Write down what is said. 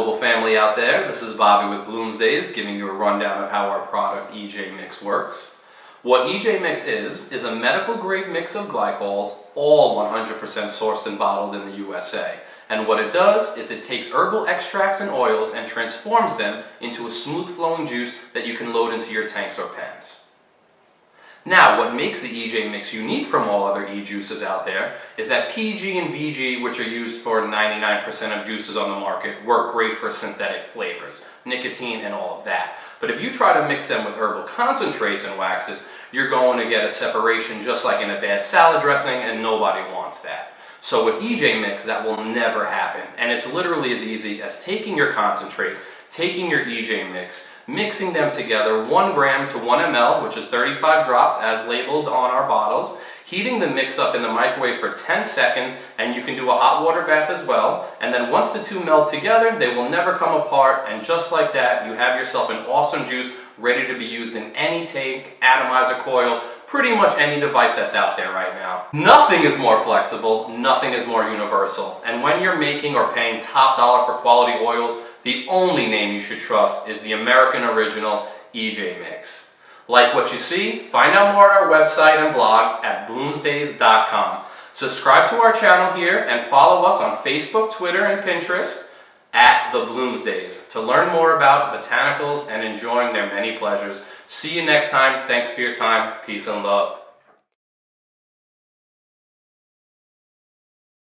global family out there. This is Bobby with Bloomsdays giving you a rundown of how our product EJmix works. What EJmix is a medical grade mix of glycols, all 100% sourced and bottled in the USA. And what it does is it takes herbal extracts and oils and transforms them into a smooth flowing juice that you can load into your tanks or pans. Now, what makes the EJmix unique from all other e-juices out there is that PG and VG, which are used for 99% of juices on the market, work great for synthetic flavors, nicotine and all of that. But if you try to mix them with herbal concentrates and waxes, you're going to get a separation just like in a bad salad dressing, and nobody wants that. So with EJmix, that will never happen. And it's literally as easy as taking your concentrate, taking your EJmix, mixing them together 1 gram to 1 ml, which is 35 drops as labeled on our bottles, heating the mix up in the microwave for 10 seconds, and you can do a hot water bath as well. And then once the two meld together, they will never come apart, and just like that, you have yourself an awesome juice ready to be used in any tank, atomizer coil, pretty much any device that's out there right now. Nothing is more flexible, nothing is more universal. And when you're making or paying top dollar for quality oils, the only name you should trust is the American original EJmix. Like what you see? Find out more at our website and blog at bloomsdays.com. Subscribe to our channel here and follow us on Facebook, Twitter, and Pinterest at the Bloomsdays to learn more about botanicals and enjoying their many pleasures. See you next time. Thanks for your time. Peace and love.